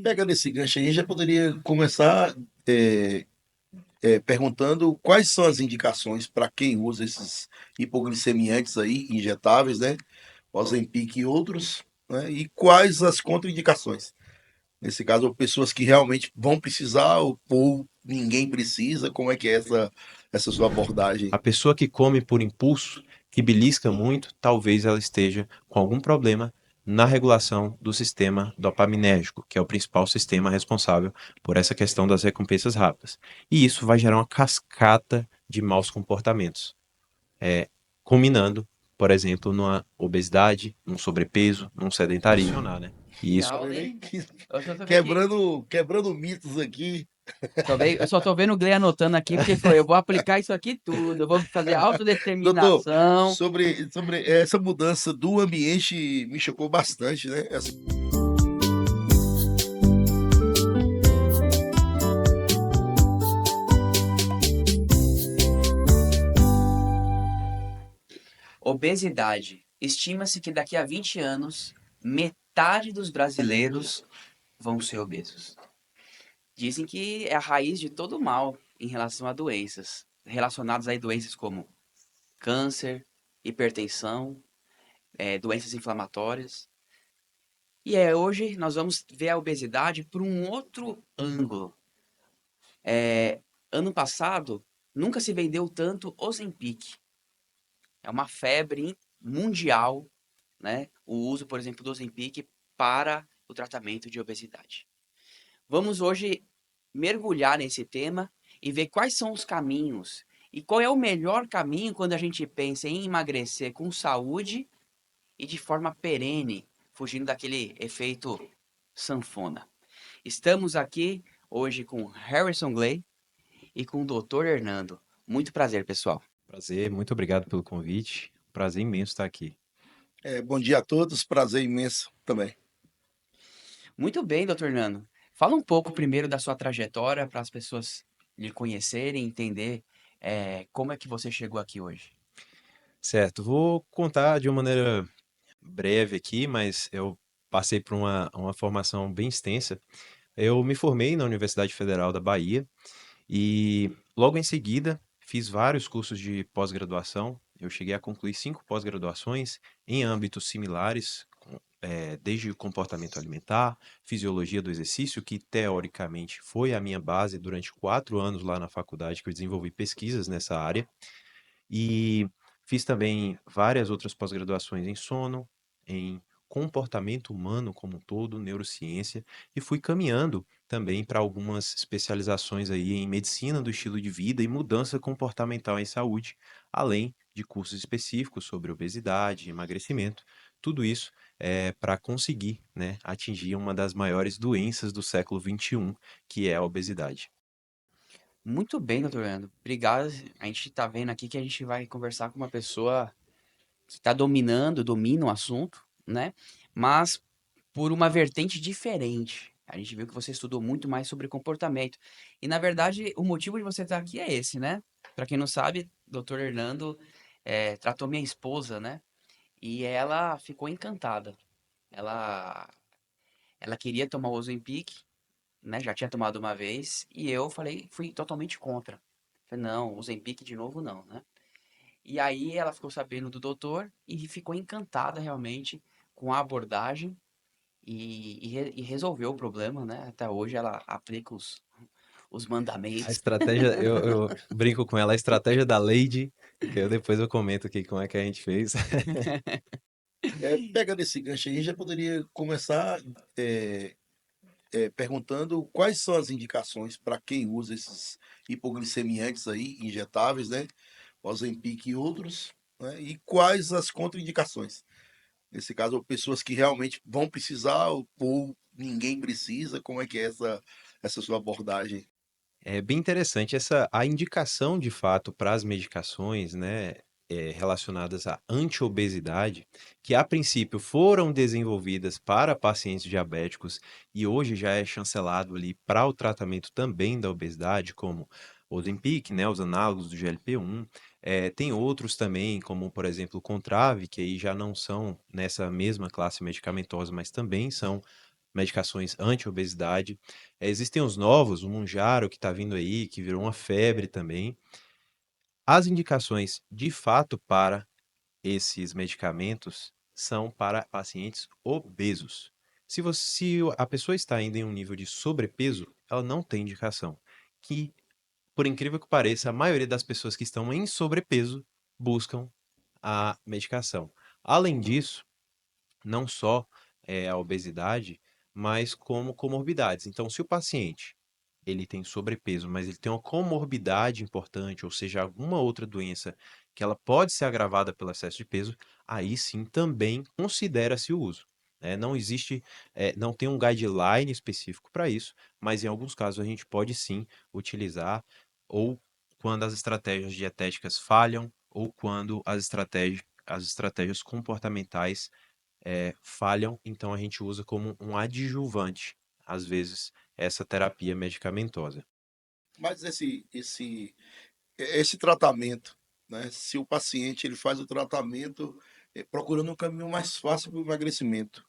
Pegando esse gancho aí, já poderia começar é, perguntando quais são as indicações para quem usa esses hipoglicemiantes aí, injetáveis, né? Ozempic e outros, né? E quais as contraindicações? Nesse caso, pessoas que realmente vão precisar ou ninguém precisa, como é que é essa sua abordagem? A pessoa que come por impulso, que belisca muito, talvez ela esteja com algum problema na regulação do sistema dopaminérgico, que é o principal sistema responsável por essa questão das recompensas rápidas. E isso vai gerar uma cascata de maus comportamentos, culminando, por exemplo, numa obesidade, num sobrepeso, num sedentarismo, né? E Que isso Legal, bacana, hein? hein? Eu só tô vendo aqui. Quebrando mitos aqui. Eu só tô vendo o Gley anotando aqui, porque ele falou, eu vou aplicar isso aqui tudo, eu vou fazer Doutor, autodeterminação. sobre essa mudança do ambiente me chocou bastante, né? Obesidade. Estima-se que daqui a 20 anos, metade dos brasileiros vão ser obesos. Dizem que é a raiz de todo o mal em relação a doenças, relacionadas a doenças como câncer, hipertensão, doenças inflamatórias. Hoje nós vamos ver a obesidade por um outro ângulo. Ano passado, nunca se vendeu tanto Ozempic. É uma febre mundial, né? O uso, por exemplo, do Ozempic para o tratamento de obesidade. Vamos hoje mergulhar nesse tema e ver quais são os caminhos e qual é o melhor caminho quando a gente pensa em emagrecer com saúde e de forma perene, fugindo daquele efeito sanfona. Estamos aqui hoje com Harrison Glay e com o Dr. Hernando. Muito prazer, pessoal. prazer, muito obrigado pelo convite. Prazer imenso estar aqui. Bom dia a todos, prazer imenso também. Muito bem, Dr. Hernando. Fala um pouco primeiro da sua trajetória para as pessoas lhe conhecerem, entender como é que você chegou aqui hoje. Certo, vou contar de uma maneira breve aqui, mas eu passei por uma formação bem extensa. Eu me formei na Universidade Federal da Bahia e logo em seguida fiz vários cursos de pós-graduação. Eu cheguei a concluir 5 pós-graduações em âmbitos similares, desde o comportamento alimentar, fisiologia do exercício, que teoricamente foi a minha base durante 4 anos lá na faculdade, que eu desenvolvi pesquisas nessa área. E fiz também várias outras pós-graduações em sono, em comportamento humano como um todo, neurociência, e fui caminhando também para algumas especializações aí em medicina do estilo de vida e mudança comportamental em saúde, além de cursos específicos sobre obesidade, emagrecimento. Tudo isso é para conseguir, né, atingir uma das maiores doenças do século XXI, que é a obesidade. Muito bem, doutor Leandro. Obrigado. A gente está vendo aqui que a gente vai conversar com uma pessoa que está domina o assunto, né? Mas por uma vertente diferente. A gente viu que você estudou muito mais sobre comportamento. E, na verdade, o motivo de você estar aqui é esse, né? Para quem não sabe, doutor Hernando tratou minha esposa, né? E ela ficou encantada. Ela, ela queria tomar o Ozempic, né? Já tinha tomado uma vez. E eu falei, fui totalmente contra. Falei, não, Ozempic de novo não, né? E aí ela ficou sabendo do doutor e ficou encantada realmente com a abordagem e resolveu o problema, né? Até hoje ela aplica os A mandamentos. estratégia, eu brinco com ela, a estratégia da Lady, que eu depois eu comento aqui como é que a gente fez. Pegando esse gancho aí, já poderia começar é, perguntando quais são as indicações para quem usa esses hipoglicemiantes aí, injetáveis, né? Ozempic e outros, né? E quais as contraindicações? Nesse caso, pessoas que realmente vão precisar ou ninguém precisa, como é que é essa sua abordagem? É bem interessante essa a indicação de fato para as medicações, né, relacionadas à antiobesidade, que a princípio foram desenvolvidas para pacientes diabéticos e hoje já é chancelado ali para o tratamento também da obesidade, como Ozempic, né, os análogos do GLP-1. Tem outros também, como por exemplo o Contrave, que aí já não são nessa mesma classe medicamentosa, mas também são medicações anti-obesidade. Existem os novos, o Mounjaro que está vindo aí, que virou uma febre também. As indicações de fato para esses medicamentos são para pacientes obesos. Se a pessoa está ainda em um nível de sobrepeso, ela não tem indicação. Que, por incrível que pareça, a maioria das pessoas que estão em sobrepeso buscam a medicação. Além disso, não só a obesidade, mas como comorbidades. Então, se o paciente ele tem sobrepeso, mas ele tem uma comorbidade importante, ou seja, alguma outra doença que ela pode ser agravada pelo excesso de peso, aí sim também considera-se o uso. Não existe, não tem um guideline específico para isso, mas em alguns casos a gente pode sim utilizar, ou quando as estratégias dietéticas falham, ou quando as estratégias comportamentais falham, então a gente usa como um adjuvante, às vezes, essa terapia medicamentosa. Mas esse tratamento, né? Se o paciente ele faz o tratamento procurando um caminho mais fácil para o emagrecimento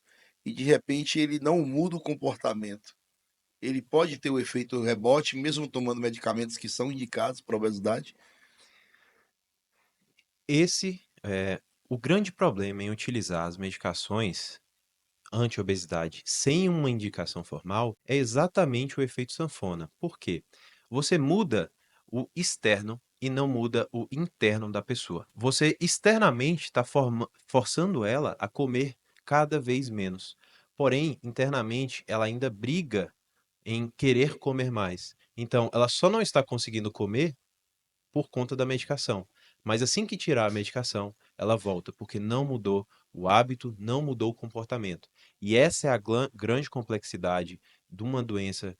e de repente ele não muda o comportamento, ele pode ter o efeito rebote mesmo tomando medicamentos que são indicados para obesidade? Esse é o grande problema em utilizar as medicações anti-obesidade sem uma indicação formal é exatamente o efeito sanfona. Por quê? Você muda o externo e não muda o interno da pessoa. Você externamente está forçando ela a comer cada vez menos. Porém, internamente, ela ainda briga em querer comer mais. Então, ela só não está conseguindo comer por conta da medicação. Mas assim que tirar a medicação, ela volta, porque não mudou o hábito, não mudou o comportamento. E essa é a grande complexidade de uma doença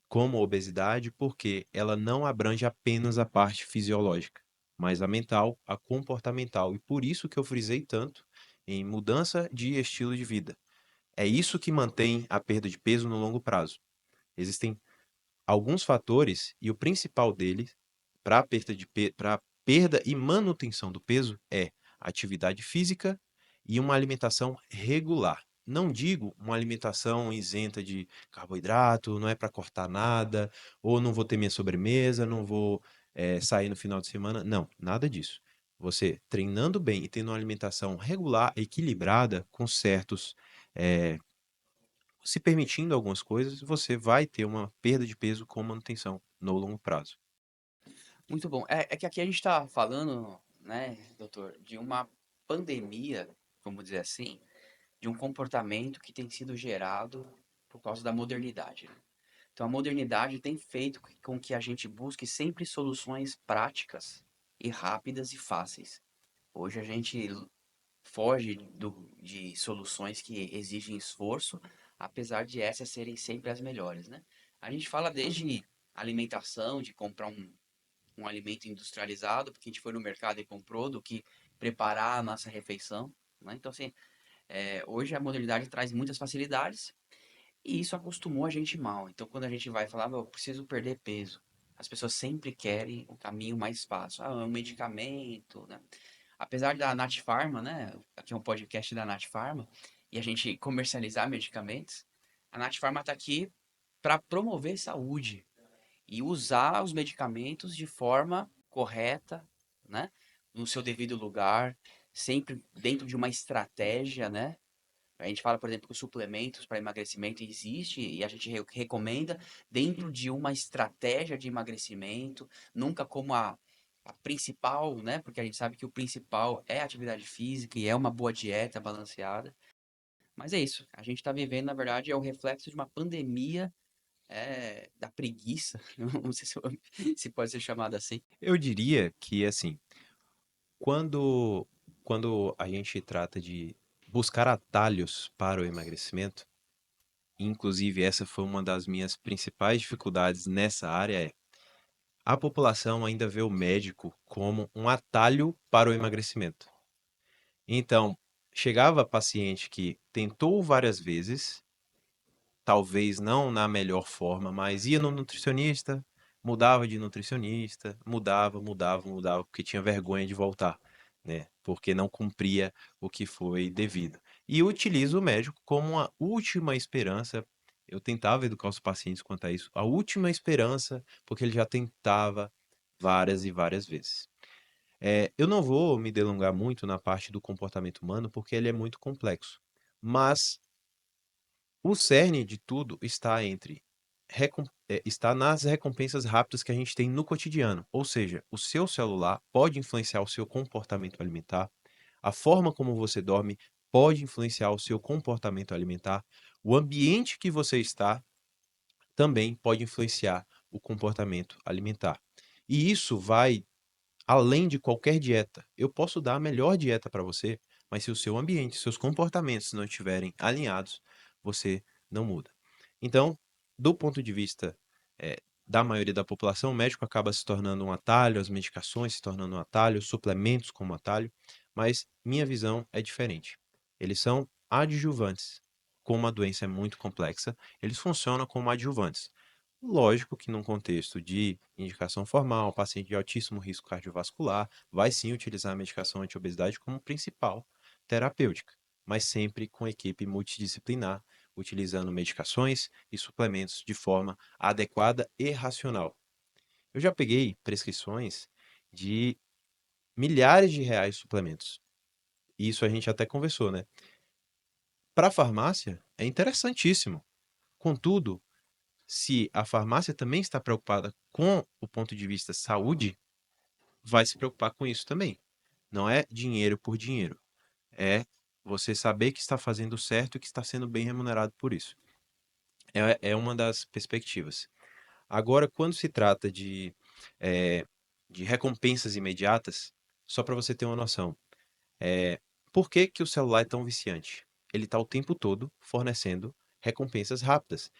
como a obesidade, porque ela não abrange apenas a parte fisiológica, mas a mental, a comportamental. E por isso que eu frisei tanto em mudança de estilo de vida. É isso que mantém a perda de peso no longo prazo. Existem alguns fatores, e o principal deles, para perda e manutenção do peso, é atividade física e uma alimentação regular. Não digo uma alimentação isenta de carboidrato, não é para cortar nada, ou não vou ter minha sobremesa, não vou sair no final de semana. Não, nada disso. Você treinando bem e tendo uma alimentação regular, equilibrada, com certos eh, se permitindo algumas coisas, você vai ter uma perda de peso com manutenção no longo prazo. Muito bom. É que aqui a gente está falando, né, doutor, de uma pandemia, vamos dizer assim, de um comportamento que tem sido gerado por causa da modernidade, né? Então, a modernidade tem feito com que a gente busque sempre soluções práticas e rápidas e fáceis. Hoje a gente foge de soluções que exigem esforço, apesar de essas serem sempre as melhores, né? A gente fala desde alimentação, de comprar um alimento industrializado, porque a gente foi no mercado e comprou, do que preparar a nossa refeição, né? Então, assim, hoje a modernidade traz muitas facilidades e isso acostumou a gente mal. Então, quando a gente vai falar, "Meu, eu preciso perder peso", as pessoas sempre querem o caminho mais fácil. Ah, é um medicamento, né? Apesar da Nat Pharma, né? Aqui é um podcast da Nat Pharma, e a gente comercializar medicamentos, a Nat Pharma está aqui para promover saúde e usar os medicamentos de forma correta, né? No seu devido lugar, sempre dentro de uma estratégia, né? A gente fala, por exemplo, que os suplementos para emagrecimento existe e a gente recomenda dentro de uma estratégia de emagrecimento, nunca como a principal, né? Porque a gente sabe que o principal é a atividade física e é uma boa dieta balanceada. Mas é isso. A gente está vivendo, na verdade, é o reflexo de uma pandemia da preguiça. Não sei se pode ser chamado assim. Eu diria que, assim, quando, quando a gente trata de buscar atalhos para o emagrecimento, inclusive essa foi uma das minhas principais dificuldades nessa área, a população ainda vê o médico como um atalho para o emagrecimento. Então, chegava paciente que tentou várias vezes, talvez não na melhor forma, mas ia no nutricionista, mudava de nutricionista, mudava, porque tinha vergonha de voltar, né? Porque não cumpria o que foi devido. e utilizo o médico como uma última esperança. Eu tentava educar os pacientes quanto a isso, a última esperança, porque ele já tentava várias e várias vezes. Eu não vou me delongar muito na parte do comportamento humano, porque ele é muito complexo. Mas o cerne de tudo está está nas recompensas rápidas que a gente tem no cotidiano. Ou seja, o seu celular pode influenciar o seu comportamento alimentar, a forma como você dorme pode influenciar o seu comportamento alimentar, o ambiente que você está também pode influenciar o comportamento alimentar. E isso vai além de qualquer dieta. Eu posso dar a melhor dieta para você, mas se o seu ambiente, seus comportamentos não estiverem alinhados, você não muda. Então, do ponto de vista da maioria da população, o médico acaba se tornando um atalho, as medicações se tornando um atalho, os suplementos como atalho, mas minha visão é diferente. Eles são adjuvantes. Como a doença é muito complexa, eles funcionam como adjuvantes. Lógico que num contexto de indicação formal, paciente de altíssimo risco cardiovascular, vai sim utilizar a medicação anti-obesidade como principal terapêutica, mas sempre com equipe multidisciplinar, utilizando medicações e suplementos de forma adequada e racional. Eu já peguei prescrições de milhares de reais de suplementos. Isso a gente até conversou, né? Para a farmácia é interessantíssimo. Contudo, se a farmácia também está preocupada com o ponto de vista saúde, vai se preocupar com isso também. Não é dinheiro por dinheiro. É você saber que está fazendo certo e que está sendo bem remunerado por isso. É uma das perspectivas. Agora, quando se trata eh, de recompensas imediatas, só para você ter uma noção, por que que o celular é tão viciante? Ele está o tempo todo fornecendo recompensas rápidas.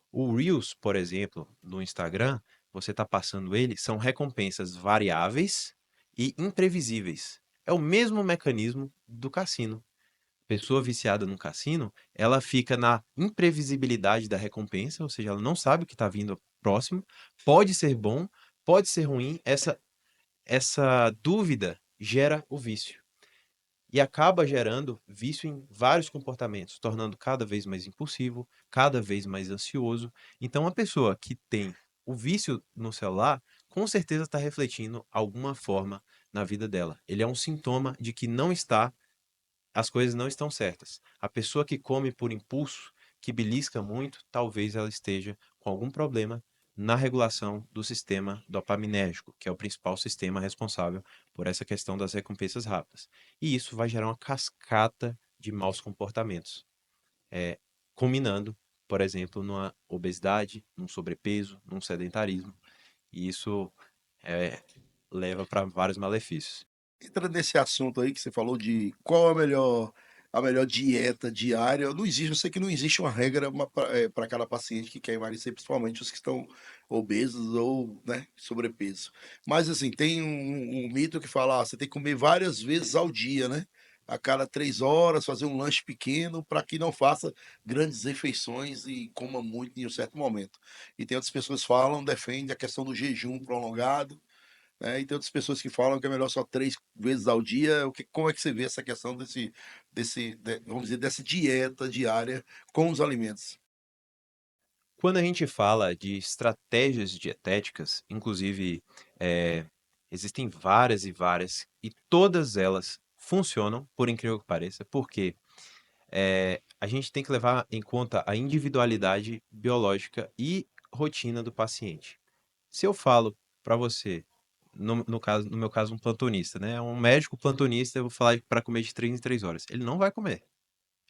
O Reels, por exemplo, no Instagram, você está passando ele, são recompensas variáveis e imprevisíveis. É o mesmo mecanismo do cassino. Pessoa viciada no cassino, ela fica na imprevisibilidade da recompensa, ou seja, ela não sabe o que está vindo próximo. Pode ser bom, pode ser ruim. Essa dúvida gera o vício e acaba gerando vício em vários comportamentos, tornando cada vez mais impulsivo, cada vez mais ansioso. Então, a pessoa que tem o vício no celular, com certeza está refletindo alguma forma na vida dela. Ele é um sintoma de que as coisas não estão certas. A pessoa que come por impulso, que belisca muito, talvez ela esteja com algum problema na regulação do sistema dopaminérgico, que é o principal sistema responsável por essa questão das recompensas rápidas. E isso vai gerar uma cascata de maus comportamentos, é, culminando, por exemplo, numa obesidade, num sobrepeso, num sedentarismo. E isso é, leva para vários malefícios. Entra nesse assunto aí que você falou de qual a melhor dieta diária. Não existe, eu sei que não existe uma regra para cada paciente que quer emagrecer, principalmente os que estão obesos ou, né, sobrepeso. Mas assim, tem um mito que fala, você tem que comer várias vezes ao dia, né? A cada 3 horas, fazer um lanche pequeno para que não faça grandes refeições e coma muito em um certo momento. E tem outras pessoas que falam, defendem a questão do jejum prolongado, né? E tem outras pessoas que falam que é melhor só 3 vezes ao dia. Como é que você vê essa questão vamos dizer, dessa dieta diária com os alimentos? Quando a gente fala de estratégias dietéticas, inclusive, eh, existem várias e várias, e todas elas funcionam, por incrível que pareça, porque a gente tem que levar em conta a individualidade biológica e rotina do paciente. Se eu falo para você, no meu caso, um plantonista, né? Um médico plantonista, eu vou falar para comer de 3 em 3 horas. Ele não vai comer.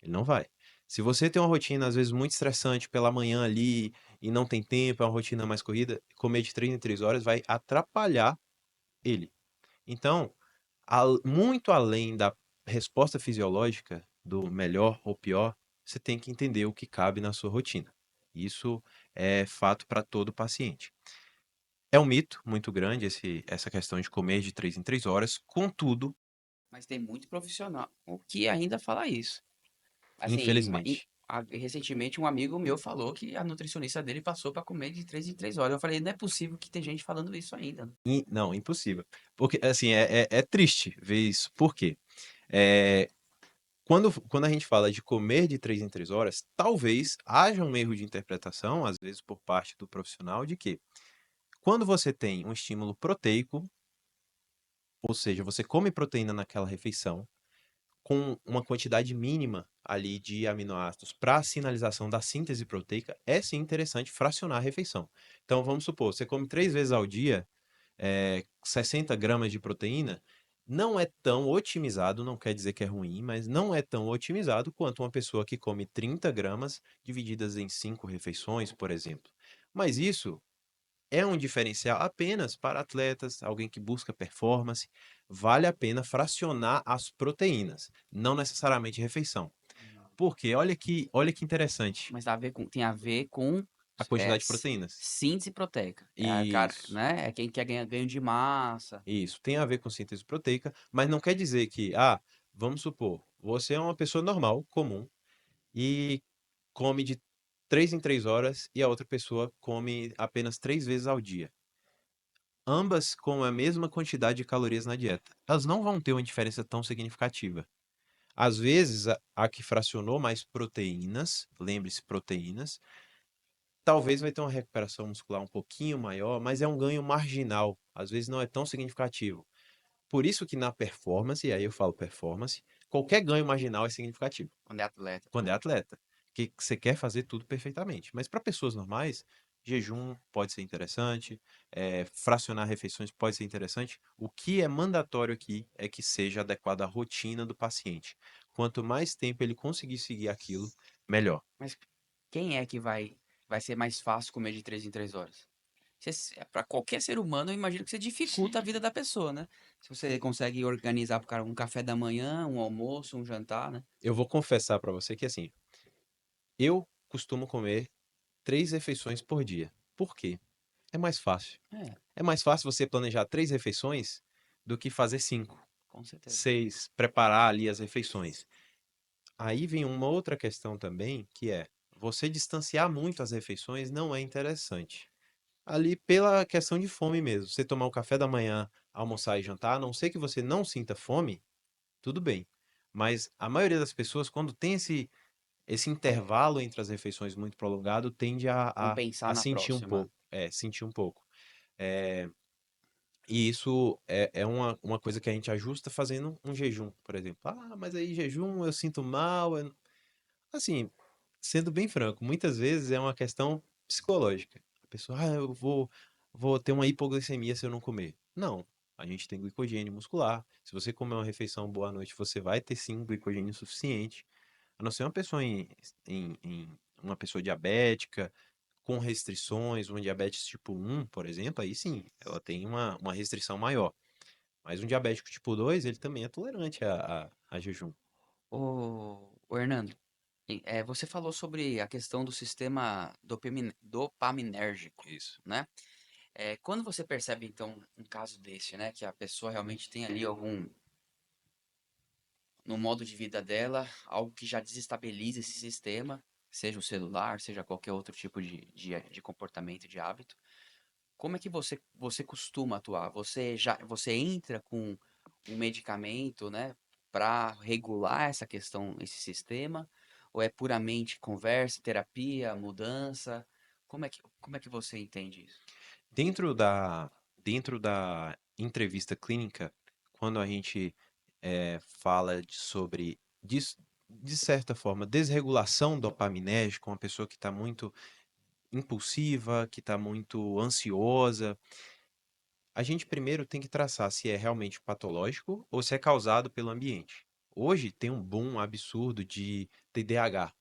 Ele não vai. Se você tem uma rotina, às vezes, muito estressante pela manhã ali e não tem tempo, é uma rotina mais corrida, comer de 3 em 3 horas vai atrapalhar ele. Então, muito além da resposta fisiológica, do melhor ou pior, você tem que entender o que cabe na sua rotina. Isso é fato para todo paciente. É um mito muito grande essa questão de comer de 3 em 3 horas, contudo, Mas tem muito profissional que ainda fala isso. Assim, infelizmente. recentemente um amigo meu falou que a nutricionista dele passou pra comer de 3 em 3 horas. Eu falei, não é possível que tem gente falando isso ainda. Não, impossível. Porque, assim, é triste ver isso. Por quê? É, Quando a gente fala de comer de 3 em 3 horas, talvez haja um erro de interpretação, às vezes por parte do profissional, de que quando você tem um estímulo proteico, ou seja, você come proteína naquela refeição, com uma quantidade mínima ali de aminoácidos para a sinalização da síntese proteica, é sim interessante fracionar a refeição. Então, vamos supor, você come 3 vezes ao dia, 60 gramas de proteína, não é tão otimizado, não quer dizer que é ruim, mas não é tão otimizado quanto uma pessoa que come 30 gramas divididas em 5 refeições, por exemplo. Mas isso é um diferencial apenas para atletas, alguém que busca performance. Vale a pena fracionar as proteínas, não necessariamente refeição. Porque olha que interessante Mas tem a ver com a quantidade de proteínas. síntese proteica. Cara, Isso. né? É quem quer ganhar ganho de massa. Isso, tem a ver com síntese proteica, mas não quer dizer que, vamos supor, você é uma pessoa normal, comum, e come de 3 em 3 horas e a outra pessoa come apenas 3 vezes ao dia. Ambas com a mesma quantidade de calorias na dieta. Elas não vão ter uma diferença tão significativa. Às vezes, a que fracionou mais proteínas, lembre-se, proteínas, talvez vai ter uma recuperação muscular um pouquinho maior, mas é um ganho marginal. Às vezes não é tão significativo. Por isso que na performance, e aí eu falo performance, qualquer ganho marginal é significativo Quando é atleta quando é também. atleta, que você quer fazer tudo perfeitamente. Mas para pessoas normais, jejum pode ser interessante, fracionar refeições pode ser interessante. O que é mandatório aqui é que seja adequado à rotina do paciente. Quanto mais tempo ele conseguir seguir aquilo, melhor. Mas quem é que vai ser mais fácil comer de 3 em 3 horas? Para qualquer ser humano, eu imagino que você dificulta a vida da pessoa, né? Se você consegue organizar pro cara um café da manhã, um almoço, um jantar, né? Eu vou confessar para você que assim, eu costumo comer 3 refeições por dia. Por quê? É mais fácil. É, É mais fácil você planejar 3 refeições do que fazer 5, com certeza. 6, preparar ali as refeições. Aí vem uma outra questão também, que é você distanciar muito as refeições não é interessante. Ali pela questão de fome mesmo. Você tomar o café da manhã, almoçar e jantar, a não ser que você não sinta fome, tudo bem. Mas a maioria das pessoas, quando tem esse intervalo entre as refeições muito prolongado, tende Vamos pensar a na sentir um próxima. pouco. Sentir um pouco. É, e isso é uma coisa que a gente ajusta fazendo um jejum, por exemplo. Mas aí jejum eu sinto mal. Assim, sendo bem franco, muitas vezes é uma questão psicológica. A pessoa, vou ter uma hipoglicemia se eu não comer. Não, a gente tem glicogênio muscular. Se você comer uma refeição boa à noite, você vai ter sim glicogênio suficiente. A não ser uma pessoa uma pessoa diabética, com restrições, uma diabetes tipo 1, por exemplo, aí sim, ela tem uma restrição maior. Mas um diabético tipo 2, ele também é tolerante a jejum. Ô Hernando, você falou sobre a questão do sistema dopaminérgico, Isso. né? Quando você percebe, então, um caso desse, né? Que a pessoa realmente tem ali no modo de vida dela, algo que já desestabiliza esse sistema, seja o celular, seja qualquer outro tipo de comportamento, de hábito. Como é que você costuma atuar? Você entra com um medicamento, né, para regular essa questão, esse sistema? Ou é puramente conversa, terapia, mudança? Como é que você entende isso? Dentro da entrevista clínica, quando a gente fala sobre, de certa forma, desregulação dopaminérgica, uma pessoa que está muito impulsiva, que está muito ansiosa, a gente primeiro tem que traçar se é realmente patológico ou se é causado pelo ambiente. Hoje tem um boom absurdo de TDAH.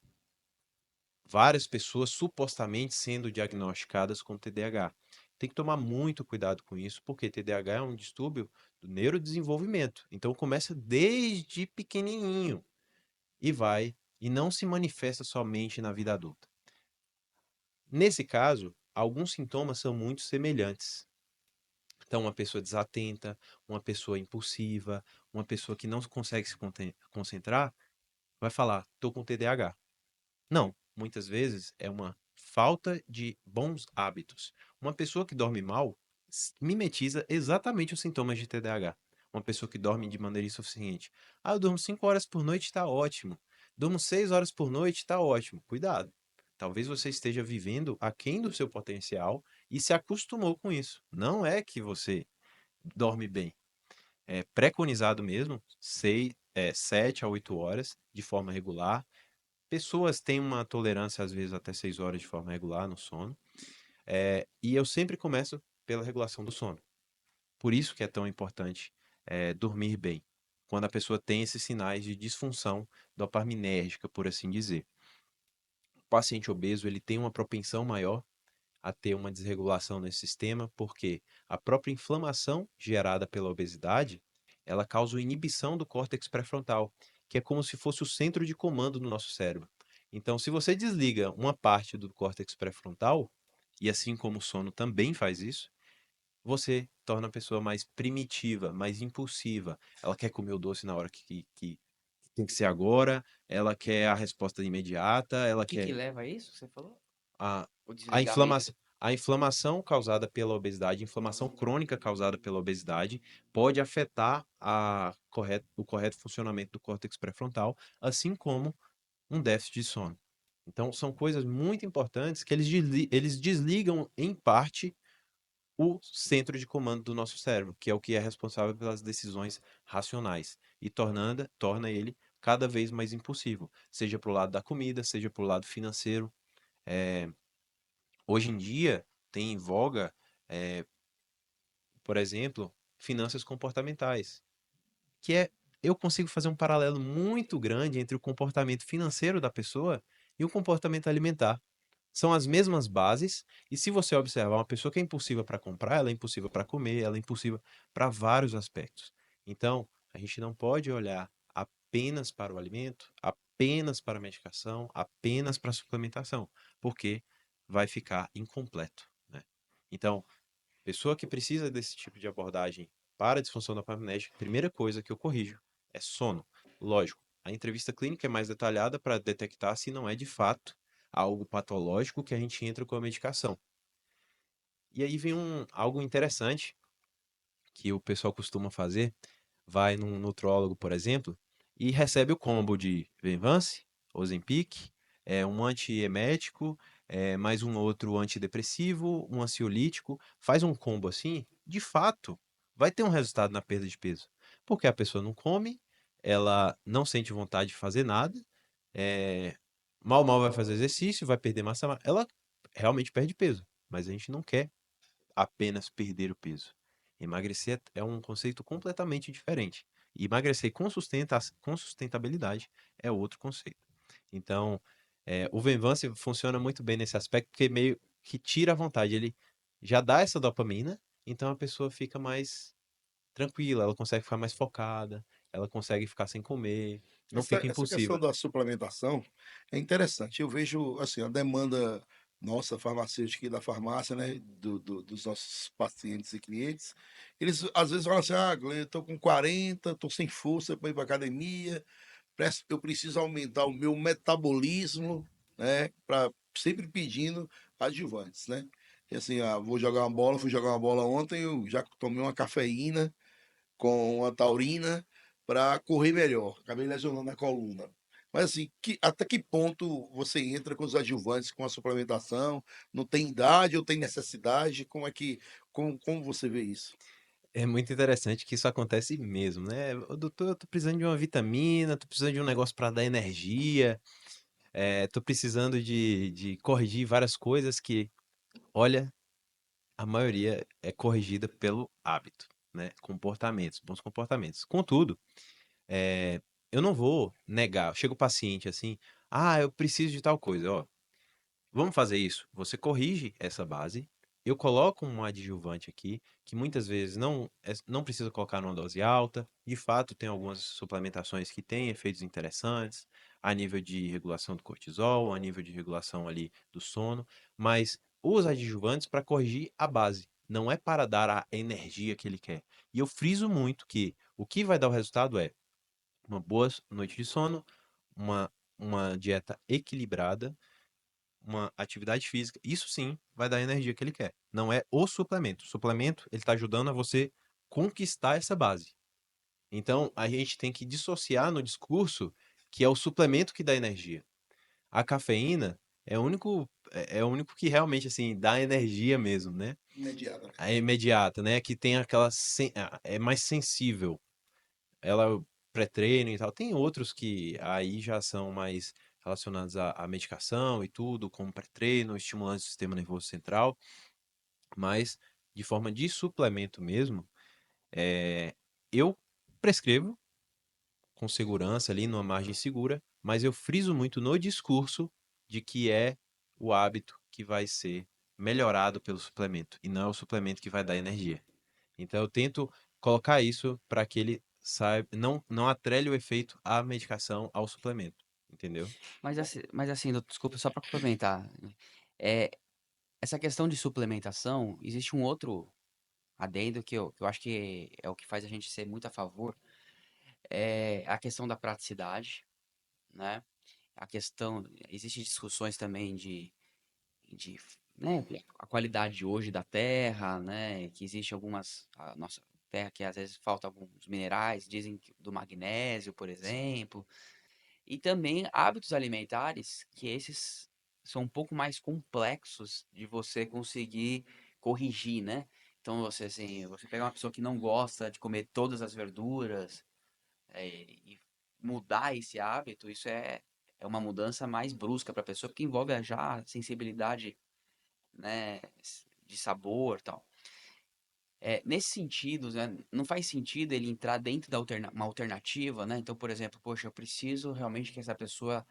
Várias pessoas supostamente sendo diagnosticadas com TDAH. Tem que tomar muito cuidado com isso, porque TDAH é um distúrbio do neurodesenvolvimento. Então começa desde pequenininho e vai e não se manifesta somente na vida adulta. Nesse caso, alguns sintomas são muito semelhantes. Então, uma pessoa desatenta, uma pessoa impulsiva, uma pessoa que não consegue se concentrar, vai falar: estou com TDAH. Não, muitas vezes é uma falta de bons hábitos. Uma pessoa que dorme mal mimetiza exatamente os sintomas de TDAH. uma pessoa que dorme de maneira insuficiente. Ah, eu durmo 5 horas por noite, está ótimo. Durmo 6 horas por noite, está ótimo. Cuidado. Talvez você esteja vivendo aquém do seu potencial e se acostumou com isso. Não é que você dorme bem. É preconizado mesmo, 7 a 8 horas de forma regular. Pessoas têm uma tolerância, às vezes, até 6 horas de forma regular no sono. E eu sempre começo pela regulação do sono. Por isso que é tão importante dormir bem. Quando a pessoa tem esses sinais de disfunção dopaminérgica, por assim dizer. O paciente obeso ele tem uma propensão maior a ter uma desregulação nesse sistema, porque a própria inflamação gerada pela obesidade, ela causa inibição do córtex pré-frontal, que é como se fosse o centro de comando do nosso cérebro. Então, se você desliga uma parte do córtex pré-frontal, e assim como o sono também faz isso, você torna a pessoa mais primitiva, mais impulsiva. Ela quer comer o doce na hora que tem que ser agora, ela quer a resposta imediata, ela O que que quer leva a isso, você falou? a, O a desligamento? inflamação. A inflamação causada pela obesidade, inflamação crônica causada pela obesidade, pode afetar o correto funcionamento do córtex pré-frontal, assim como um déficit de sono. Então, são coisas muito importantes que eles desligam, em parte, o centro de comando do nosso cérebro, que é o que é responsável pelas decisões racionais, e torna ele cada vez mais impulsivo, seja para o lado da comida, seja para o lado financeiro. É, Hoje em dia, tem em voga, eh, por exemplo, finanças comportamentais, que eu consigo fazer um paralelo muito grande entre o comportamento financeiro da pessoa e o comportamento alimentar. São as mesmas bases, e se você observar uma pessoa que é impulsiva para comprar, ela é impulsiva para comer, ela é impulsiva para vários aspectos. Então, a gente não pode olhar apenas para o alimento, apenas para a medicação, apenas para a suplementação, porque vai ficar incompleto, né? Então, pessoa que precisa desse tipo de abordagem para a disfunção da apneia, a primeira coisa que eu corrijo é sono. Lógico, a entrevista clínica é mais detalhada para detectar se não é de fato algo patológico que a gente entra com a medicação. E aí vem algo interessante que o pessoal costuma fazer, vai num nutrólogo, por exemplo, e recebe o combo de Venvance, Ozempic, um antiemético, mais um outro antidepressivo, um ansiolítico, faz um combo assim, de fato, vai ter um resultado na perda de peso. Porque a pessoa não come, ela não sente vontade de fazer nada, eh, mal vai fazer exercício, vai perder ela realmente perde peso, mas a gente não quer apenas perder o peso. Emagrecer é um conceito completamente diferente. E emagrecer com sustentabilidade é outro conceito. Então, o Venvance funciona muito bem nesse aspecto, porque meio que tira a vontade. Ele já dá essa dopamina, então a pessoa fica mais tranquila, ela consegue ficar mais focada, ela consegue ficar sem comer, não fica Essa questão impulsiva. da suplementação é interessante. Eu vejo assim, a demanda nossa farmacêutica e da farmácia, né, dos nossos pacientes e clientes, eles às vezes falam assim: ah, Glenn, eu tô com 40, tô sem força para ir para academia, eu preciso aumentar o meu metabolismo, né, para sempre pedindo adjuvantes, né? E assim, ah, vou jogar uma bola, fui jogar uma bola ontem, eu já tomei uma cafeína com a taurina para correr melhor. Acabei lesionando a coluna. Mas assim, até que ponto você entra com os adjuvantes, com a suplementação? Não tem idade ou tem necessidade? Como você vê isso? É muito interessante que isso acontece mesmo, né? "Ô, doutor, eu tô precisando de uma vitamina, tô precisando de um negócio para dar energia. Tô precisando de corrigir várias coisas que, olha, a maioria é corrigida pelo hábito, né? Comportamentos, bons comportamentos. Contudo, eu não vou negar. Chega o paciente assim, ah, eu preciso de tal coisa, ó. Vamos fazer isso. Você corrige essa base. Eu coloco um adjuvante aqui, que muitas vezes não precisa colocar numa dose alta. De fato, tem algumas suplementações que têm efeitos interessantes, a nível de regulação do cortisol, a nível de regulação ali do sono, mas os adjuvantes para corrigir a base, não é para dar a energia que ele quer. E eu friso muito que o que vai dar o resultado é uma boa noite de sono, uma, uma dieta equilibrada, uma atividade física, isso sim vai dar a energia que ele quer. Não é o suplemento. O suplemento, ele está ajudando a você conquistar essa base. Então, a gente tem que dissociar no discurso que é o suplemento que dá energia. A cafeína é o único que realmente assim dá energia mesmo, né? Imediata. A imediata, né? Que tem aquela é mais sensível. Ela pré-treino e tal. Tem outros que aí já são mais relacionados à medicação e tudo, como pré-treino, estimulantes do sistema nervoso central, mas de forma de suplemento mesmo, eu prescrevo com segurança ali, numa margem segura, mas eu friso muito no discurso de que é o hábito que vai ser melhorado pelo suplemento e não é o suplemento que vai dar energia. Então eu tento colocar isso para que ele saiba, não atrele o efeito à medicação ao suplemento, entendeu? Mas assim, doutor, desculpa, só para complementar. É, essa questão de suplementação, existe um outro adendo que eu acho que é o que faz a gente ser muito a favor, é a questão da praticidade, né? A questão, existem discussões também de, né, a qualidade hoje da terra, né? Que existe a nossa terra que às vezes falta alguns minerais, dizem do magnésio, por exemplo. E também hábitos alimentares, que esses são um pouco mais complexos de você conseguir corrigir, né? Então você assim, você pegar uma pessoa que não gosta de comer todas as verduras, e mudar esse hábito, é uma mudança mais brusca para a pessoa, porque envolve já a sensibilidade, né, de sabor, e tal. Nesse sentido, né, não faz sentido ele entrar dentro da uma alternativa, né? Então, por exemplo, poxa, eu preciso realmente que essa pessoa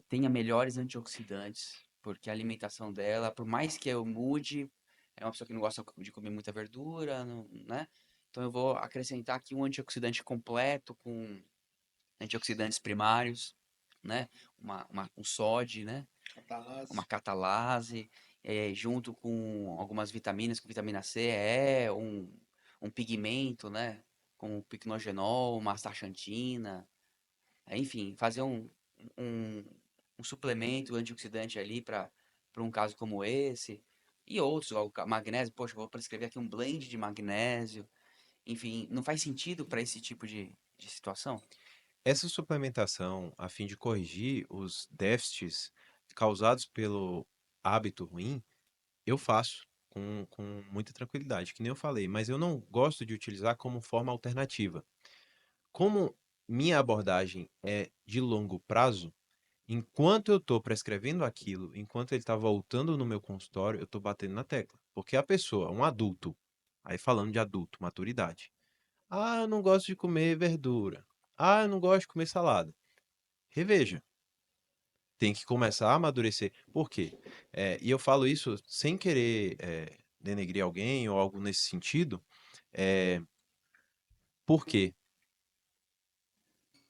tenha melhores antioxidantes, porque a alimentação dela, por mais que eu mude, é uma pessoa que não gosta de comer muita verdura, né? Então eu vou acrescentar aqui um antioxidante completo com antioxidantes primários, né? Um SOD, né? Uma Catalase. catalase, junto com algumas vitaminas, que vitamina C é um pigmento, né? Com o picnogenol, uma astaxantina, enfim, fazer um, um suplemento antioxidante ali para um caso como esse. E outros, ó, o magnésio, poxa, eu vou prescrever aqui um blend de magnésio. Enfim, não faz sentido para esse tipo de situação? Essa suplementação, a fim de corrigir os déficits causados pelo hábito ruim, eu faço com muita tranquilidade, que nem eu falei, mas eu não gosto de utilizar como forma alternativa. Como minha abordagem é de longo prazo, enquanto eu estou prescrevendo aquilo, enquanto ele está voltando no meu consultório, eu estou batendo na tecla. Porque a pessoa, um adulto, aí falando de adulto, maturidade. Ah, eu não gosto de comer verdura. Ah, eu não gosto de comer salada. Reveja, tem que começar a amadurecer. Por quê? E eu falo isso sem querer denegrir alguém ou algo nesse sentido. É, por quê?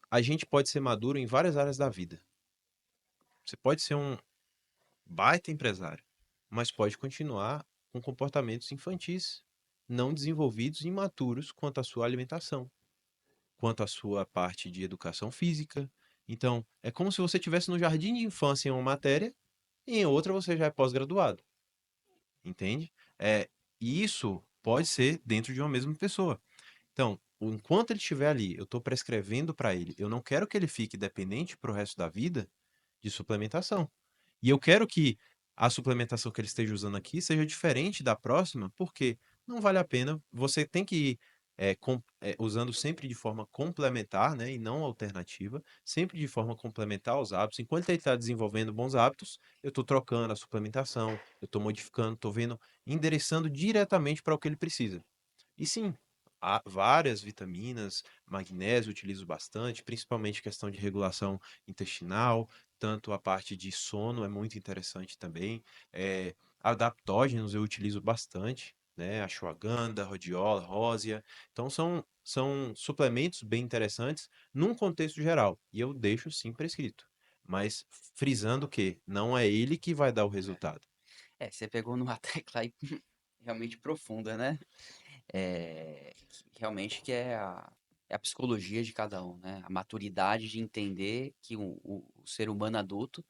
A gente pode ser maduro em várias áreas da vida. Você pode ser um baita empresário, mas pode continuar com comportamentos infantis, não desenvolvidos e imaturos quanto à sua alimentação, quanto à sua parte de educação física. Então, é como se você estivesse no jardim de infância em uma matéria e em outra você já é pós-graduado, entende? E isso pode ser dentro de uma mesma pessoa. Então, enquanto ele estiver ali, eu estou prescrevendo para ele, eu não quero que ele fique dependente para o resto da vida de suplementação. E eu quero que a suplementação que ele esteja usando aqui seja diferente da próxima, porque não vale a pena. Você tem que ir usando sempre de forma complementar, né, e não alternativa, sempre de forma complementar aos hábitos. Enquanto ele está desenvolvendo bons hábitos, eu estou trocando a suplementação, eu estou modificando, estou vendo, endereçando diretamente para o que ele precisa. E sim, há várias vitaminas, magnésio eu utilizo bastante, principalmente questão de regulação intestinal, tanto a parte de sono é muito interessante também. Adaptógenos eu utilizo bastante, né? Ashwagandha, rhodiola, rósea. Então são suplementos bem interessantes num contexto geral. E eu deixo sim prescrito. Mas frisando que não é ele que vai dar o resultado. Você pegou numa tecla aí realmente profunda, né? Realmente que é a psicologia de cada um, né? A maturidade de entender que o ser humano adulto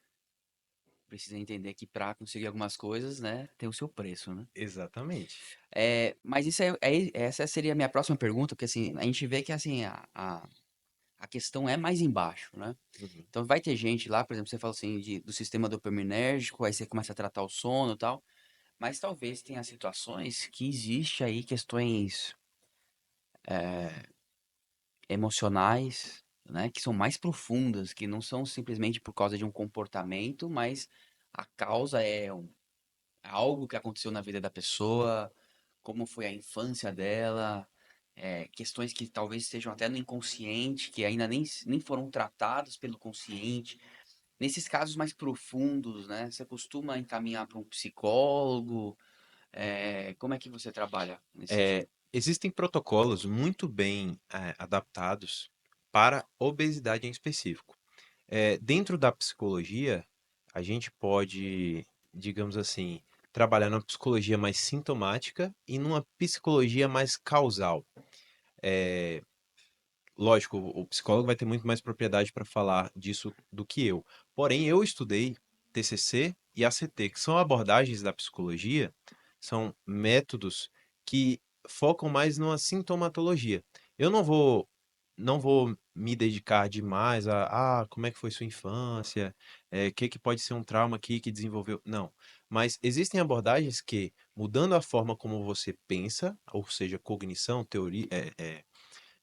precisa entender que para conseguir algumas coisas, né, tem o seu preço, né? Exatamente. Mas essa seria a minha próxima pergunta, porque assim, a gente vê que assim, a questão é mais embaixo, né? Uhum. Então vai ter gente lá, por exemplo, você fala assim do sistema dopaminérgico, aí você começa a tratar o sono e tal, mas talvez tenha situações que existe aí questões emocionais, né, que são mais profundas, que não são simplesmente por causa de um comportamento, mas a causa é algo que aconteceu na vida da pessoa, como foi a infância dela, questões que talvez estejam até no inconsciente, que ainda nem foram tratadas pelo consciente. Nesses casos mais profundos, né, você costuma encaminhar para um psicólogo? Como é que você trabalha nesse sentido? Existem protocolos muito bem adaptados para obesidade em específico. Dentro da psicologia, a gente pode, digamos assim, trabalhar numa psicologia mais sintomática e numa psicologia mais causal. Lógico, o psicólogo vai ter muito mais propriedade para falar disso do que eu. Porém, eu estudei TCC e ACT, que são abordagens da psicologia, são métodos que focam mais numa sintomatologia. Eu não vou me dedicar demais como é que foi sua infância, que pode ser um trauma aqui que desenvolveu. Não. Mas existem abordagens que, mudando a forma como você pensa, ou seja, cognição, teoria,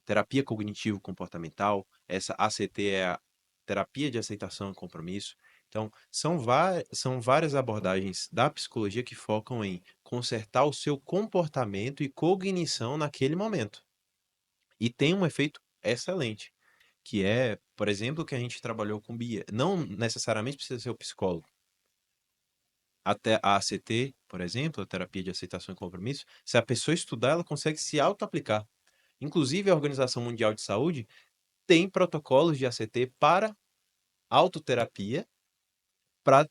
terapia cognitivo-comportamental, essa ACT é a terapia de aceitação e compromisso. Então, são várias abordagens da psicologia que focam em consertar o seu comportamento e cognição naquele momento. E tem um efeito excelente, que é, por exemplo, que a gente trabalhou com Bia. Não necessariamente precisa ser o psicólogo. Até a ACT, por exemplo, a terapia de aceitação e compromisso, se a pessoa estudar, ela consegue se auto-aplicar. Inclusive, a Organização Mundial de Saúde tem protocolos de ACT para autoterapia para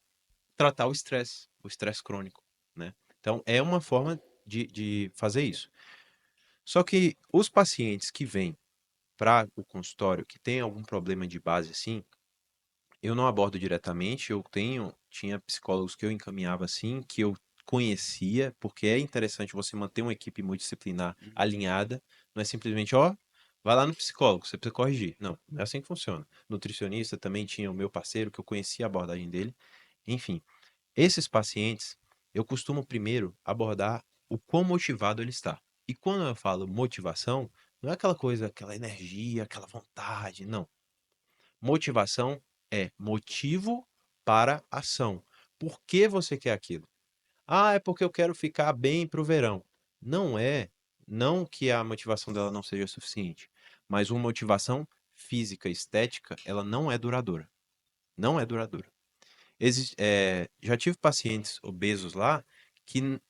tratar o estresse crônico, né? Então, é uma forma de fazer isso. Só que os pacientes que vêm para o consultório, que têm algum problema de base assim, eu não abordo diretamente, tinha psicólogos que eu encaminhava assim, que eu conhecia, porque é interessante você manter uma equipe multidisciplinar Uhum. alinhada, não é simplesmente, ó, vai lá no psicólogo, você precisa corrigir. Não, não é assim que funciona. Nutricionista também tinha o meu parceiro, que eu conhecia a abordagem dele. Enfim, esses pacientes, eu costumo primeiro abordar o quão motivado ele está. E quando eu falo motivação, não é aquela coisa, aquela energia, aquela vontade, não. Motivação é motivo para ação. Por que você quer aquilo? Ah, é porque eu quero ficar bem para o verão. Não é, não que a motivação dela não seja suficiente, mas uma motivação física, estética, ela não é duradoura. Não é duradoura. Já tive pacientes obesos lá que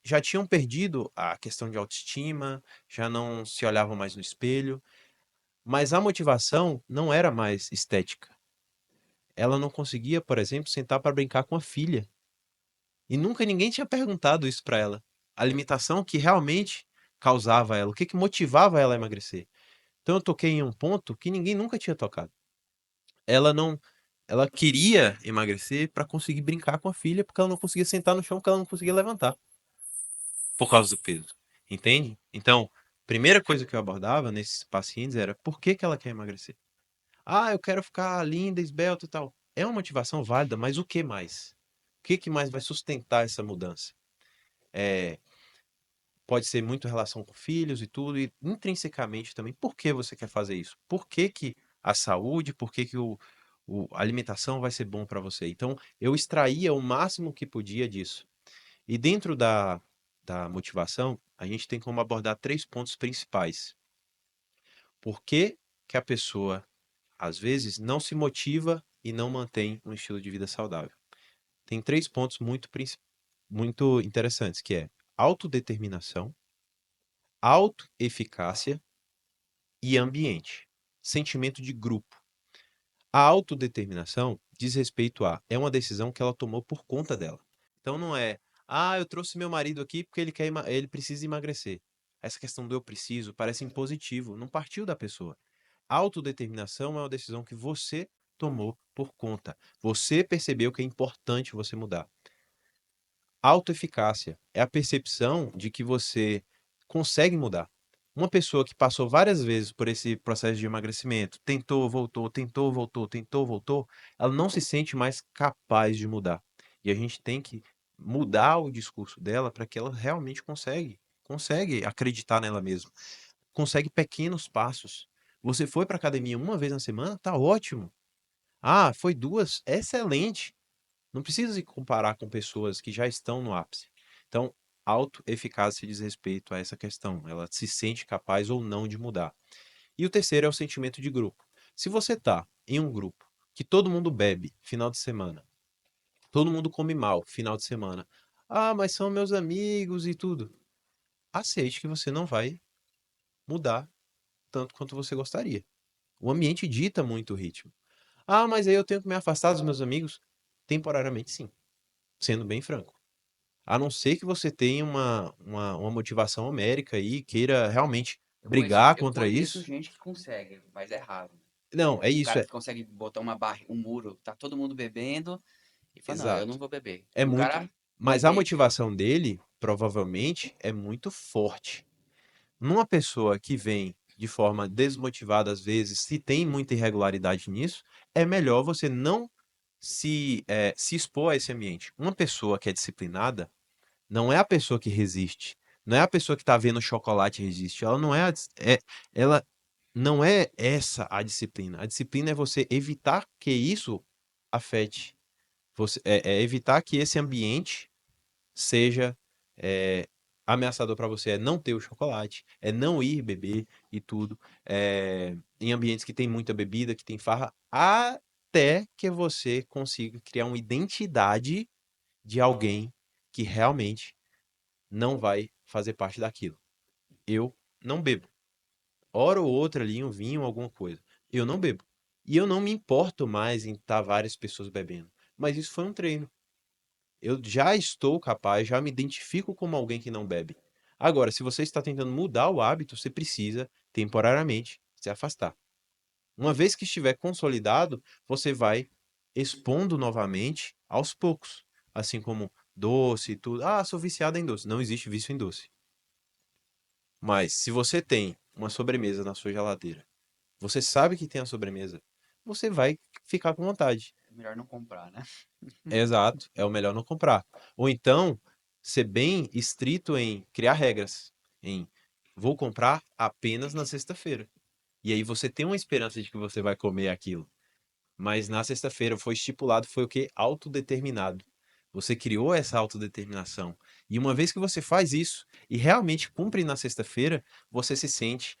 já tinham perdido a questão de autoestima, já não se olhavam mais no espelho, mas a motivação não era mais estética. Ela não conseguia, por exemplo, sentar para brincar com a filha. E nunca ninguém tinha perguntado isso para ela. A limitação que realmente causava ela, o que motivava ela a emagrecer. Então eu toquei em um ponto que ninguém nunca tinha tocado. Ela não, ela queria emagrecer para conseguir brincar com a filha, porque ela não conseguia sentar no chão, porque ela não conseguia levantar por causa do peso. Entende? Então, primeira coisa que eu abordava nesses pacientes era por que ela quer emagrecer? Ah, eu quero ficar linda, esbelta e tal. É uma motivação válida, mas o que mais? O que mais vai sustentar essa mudança? É, pode ser muito relação com filhos e tudo, e intrinsecamente também, por que você quer fazer isso? Por que a saúde, por que a alimentação vai ser bom para você? Então, eu extraía o máximo que podia disso. E dentro da motivação, a gente tem como abordar três pontos principais. Por que que a pessoa às vezes não se motiva e não mantém um estilo de vida saudável? Tem três pontos muito interessantes, que é autodeterminação, autoeficácia e ambiente, sentimento de grupo. A autodeterminação diz respeito a é uma decisão que ela tomou por conta dela. Então não é, eu trouxe meu marido aqui porque ele precisa emagrecer. Essa questão do eu preciso parece impositivo, não partiu da pessoa. Autodeterminação é uma decisão que você tomou por conta. Você percebeu que é importante você mudar. Autoeficácia é a percepção de que você consegue mudar. Uma pessoa que passou várias vezes por esse processo de emagrecimento, tentou, voltou, tentou, voltou, tentou, voltou, ela não se sente mais capaz de mudar. E a gente tem que mudar o discurso dela para que ela realmente consegue acreditar nela mesma, consegue pequenos passos. Você foi para academia uma vez na semana, tá ótimo. Ah, foi duas, excelente. Não precisa se comparar com pessoas que já estão no ápice. Então, autoeficácia diz respeito a essa questão. Ela se sente capaz ou não de mudar. E o terceiro é o sentimento de grupo. Se você está em um grupo que todo mundo bebe final de semana, todo mundo come mal final de semana. Ah, mas são meus amigos e tudo. Aceite que você não vai mudar tanto quanto você gostaria. O ambiente dita muito o ritmo. Ah, mas aí eu tenho que me afastar dos meus amigos? Temporariamente, sim. Sendo bem franco. A não ser que você tenha uma motivação homérica aí, e queira realmente brigar Eu contra conheço isso. gente que consegue, mas é raro. Não, é O isso, cara que consegue botar um muro, tá todo mundo bebendo, e fala, não, eu não exato. vou beber. É E o muito, cara não mas a bebe. motivação dele, provavelmente, é muito forte. Numa pessoa que vem de forma desmotivada às vezes, se tem muita irregularidade nisso, é melhor você não se expor a esse ambiente. Uma pessoa que é disciplinada, não é a pessoa que resiste. Não é a pessoa que tá vendo chocolate e resiste. Ela não é, ela não é essa a disciplina. A disciplina é você evitar que isso afete. É evitar que esse ambiente seja é, ameaçador para você. É não ter o chocolate, é não ir beber e tudo. Em ambientes que tem muita bebida, que tem farra, até que você consiga criar uma identidade de alguém que realmente não vai fazer parte daquilo. Eu não bebo. Hora ou outra ali, um vinho, alguma coisa. Eu não bebo. E eu não me importo mais em estar várias pessoas bebendo. Mas isso foi um treino. Eu já estou capaz, já me identifico como alguém que não bebe. Agora, se você está tentando mudar o hábito, você precisa, temporariamente, se afastar. Uma vez que estiver consolidado, você vai expondo novamente aos poucos. Assim como doce e tudo. Ah, sou viciado em doce. Não existe vício em doce. Mas se você tem uma sobremesa na sua geladeira, você sabe que tem a sobremesa, você vai ficar com vontade. É melhor não comprar, né? Exato, é o melhor não comprar. Ou então, ser bem estrito em criar regras, em vou comprar apenas na sexta-feira. E aí você tem uma esperança de que você vai comer aquilo. Mas na sexta-feira foi estipulado, foi o quê? Autodeterminado. Você criou essa autodeterminação. E uma vez que você faz isso e realmente cumpre na sexta-feira, você se sente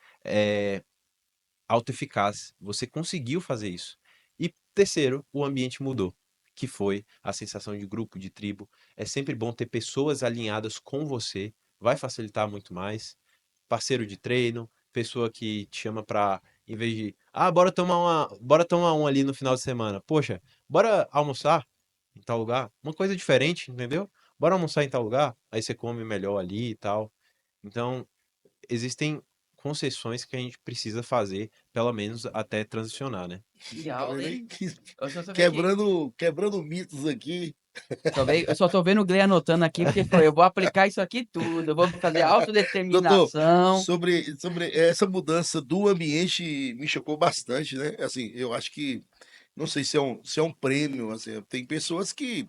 autoeficaz. Você conseguiu fazer isso. E terceiro, o ambiente mudou, que foi a sensação de grupo, de tribo. É sempre bom ter pessoas alinhadas com você, vai facilitar muito mais. Parceiro de treino, pessoa que te chama pra, em vez de, ah, bora tomar um ali no final de semana. Poxa, bora almoçar em tal lugar? Uma coisa diferente, entendeu? Bora almoçar em tal lugar? Aí você come melhor ali e tal. Então, existem concessões que a gente precisa fazer, pelo menos até transicionar, né? Que Tá aula, vendo aí? hein? Eu só tô vendo aqui. Quebrando mitos aqui. Eu só tô vendo o Gley anotando aqui, porque foi, eu vou aplicar isso aqui tudo. Eu vou fazer Doutor, autodeterminação. sobre essa mudança do ambiente me chocou bastante, né? Assim, eu acho que, não sei se é um prêmio, assim, tem pessoas que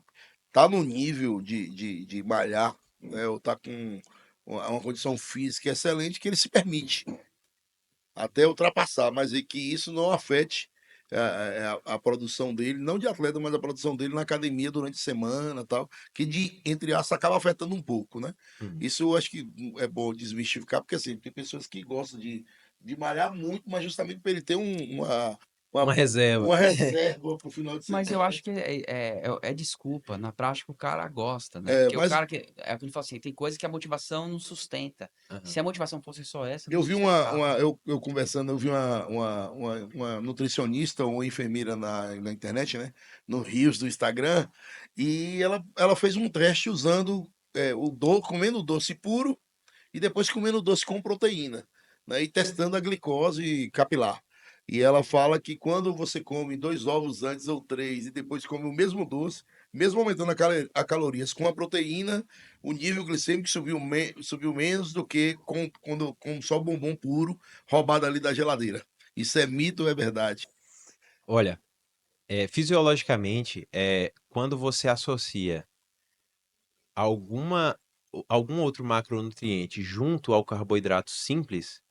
tá no nível de malhar, né? Ou tá com uma condição física excelente que ele se permite até ultrapassar, mas é que isso não afete a produção dele, não de atleta, mas a produção dele na academia durante a semana, tal, que de entre aspas acaba afetando um pouco, né? Uhum. Isso eu acho que é bom desmistificar, porque assim, tem pessoas que gostam de malhar muito, mas justamente para ele ter Uma uma, reserva. uma reserva para o final de Mas eu semana. acho que é desculpa. Na prática, o cara gosta, né? É, Porque o mas cara que. É o que ele fala assim: tem coisa que a motivação não sustenta. Aham. Se a motivação fosse só essa, não eu vi sustentava. eu conversando, eu vi uma nutricionista ou uma enfermeira na internet, né? No Rios do Instagram, e ela fez um teste usando comendo doce puro e depois comendo doce com proteína, né? E testando a glicose capilar. E ela fala que quando você come 2 ovos antes ou 3 e depois come o mesmo doce, mesmo aumentando a calorias com a proteína, o nível glicêmico subiu menos do que quando come só bombom puro roubado ali da geladeira. Isso é mito ou é verdade? Olha, fisiologicamente, quando você associa alguma, algum outro macronutriente junto ao carboidrato simples,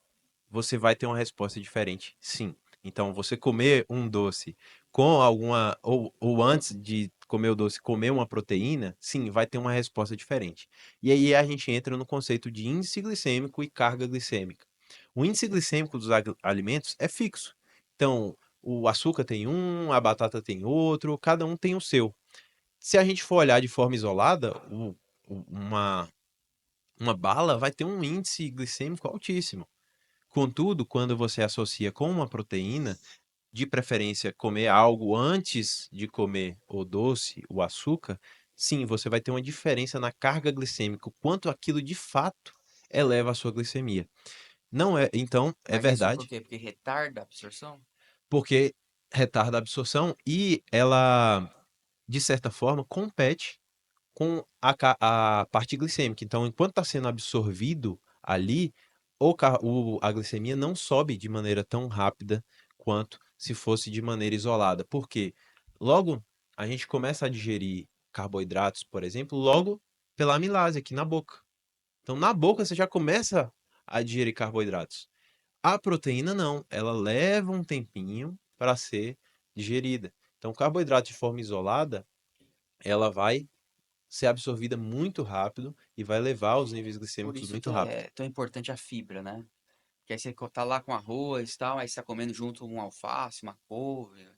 você vai ter uma resposta diferente, sim. Então, você comer um doce com alguma, ou antes de comer o doce, comer uma proteína, sim, vai ter uma resposta diferente. E aí a gente entra no conceito de índice glicêmico e carga glicêmica. O índice glicêmico dos alimentos é fixo. Então, o açúcar tem um, a batata tem outro, cada um tem o seu. Se a gente for olhar de forma isolada, uma, uma bala vai ter um índice glicêmico altíssimo. Contudo, quando você associa com uma proteína, de preferência comer algo antes de comer o doce, o açúcar, sim, você vai ter uma diferença na carga glicêmica, o quanto aquilo de fato eleva a sua glicemia. Não é, então, é Mas isso por verdade, quê? Porque retarda a absorção? porque retarda a absorção e ela, de certa forma, compete com a parte glicêmica. Então, enquanto está sendo absorvido ali, a glicemia não sobe de maneira tão rápida quanto se fosse de maneira isolada. Por quê? Logo, a gente começa a digerir carboidratos, por exemplo, logo pela amilase aqui na boca. Então, na boca você já começa a digerir carboidratos. A proteína não, ela leva um tempinho para ser digerida. Então, carboidrato de forma isolada, ela vai ser absorvida muito rápido e vai levar os níveis Por glicêmicos isso muito que rápido. é tão importante a fibra, né? Que aí você tá lá com arroz e tal, aí você tá comendo junto um alface, uma couve, aquela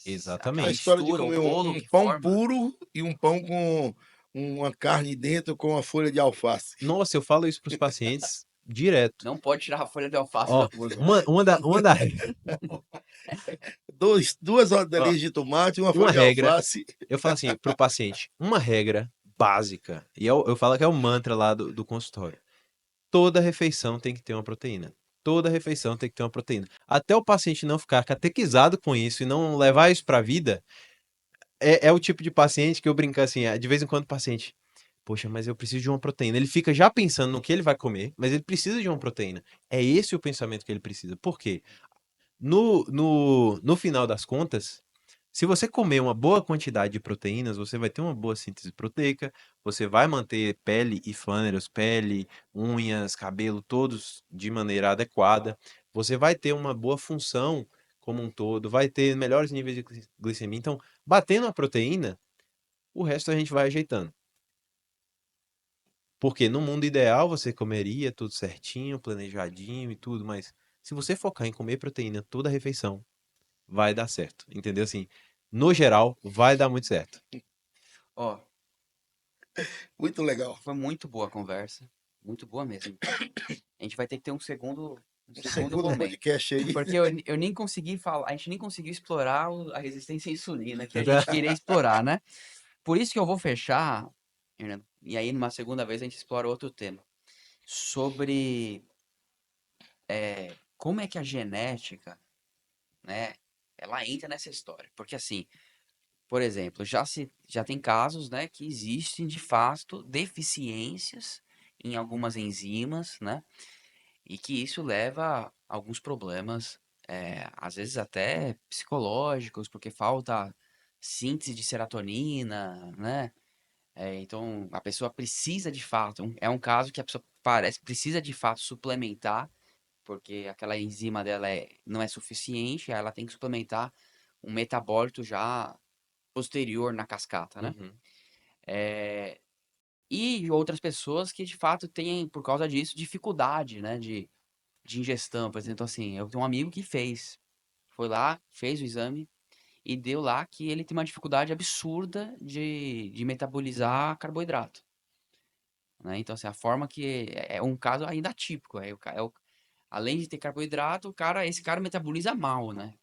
A Exatamente. história de mistura, o comer bolo um que pão forma. puro e um pão com uma carne dentro com uma folha de alface. Nossa, eu falo isso para os pacientes direto. Não pode tirar a folha de alface da Ó, coisa. uma da, Duas ó, rodelinhas de tomate e uma uma folha de regra, alface. eu falo assim para o paciente, uma regra básica, e eu falo que é o mantra lá do consultório. Toda refeição tem que ter uma proteína. Toda refeição tem que ter uma proteína. Até o paciente não ficar catequizado com isso e não levar isso para a vida, é o tipo de paciente que eu brinco assim, de vez em quando o paciente, poxa, mas eu preciso de uma proteína. Ele fica já pensando no que ele vai comer, mas ele precisa de uma proteína. É esse o pensamento que ele precisa. Por quê? No final das contas, se você comer uma boa quantidade de proteínas, você vai ter uma boa síntese proteica, você vai manter pele e flâneros, pele, unhas, cabelo, todos de maneira adequada. Você vai ter uma boa função como um todo, vai ter melhores níveis de glicemia. Então, batendo a proteína, o resto a gente vai ajeitando. Porque no mundo ideal você comeria tudo certinho, planejadinho e tudo, mas se você focar em comer proteína toda a refeição, vai dar certo. Entendeu? Assim, no geral, vai dar muito certo. Ó, Muito legal. foi muito boa a conversa. Muito boa mesmo. A gente vai ter que ter um Um segundo segundo momento. podcast aí. Porque eu nem consegui falar, a gente nem conseguiu explorar a resistência à insulina que a gente queria explorar, né? Por isso que eu vou fechar, Fernando, e aí numa segunda vez a gente explora outro tema. Sobre como é que a genética, né, ela entra nessa história. Porque assim, por exemplo, já tem casos, né, que existem de fato deficiências em algumas enzimas, né, e que isso leva a alguns problemas, às vezes até psicológicos, porque falta síntese de serotonina, né? Então a pessoa precisa de fato, é um caso que a pessoa parece precisa de fato suplementar, porque aquela enzima dela não é suficiente, aí ela tem que suplementar um metabólito já posterior na cascata, né? Uhum. E outras pessoas que de fato têm, por causa disso, dificuldade, né, de ingestão. Por exemplo, assim, eu tenho um amigo que foi lá, fez o exame e deu lá que ele tem uma dificuldade absurda de metabolizar carboidrato, né? Então, assim, a forma que é um caso ainda atípico, além de ter carboidrato, esse cara metaboliza mal, né?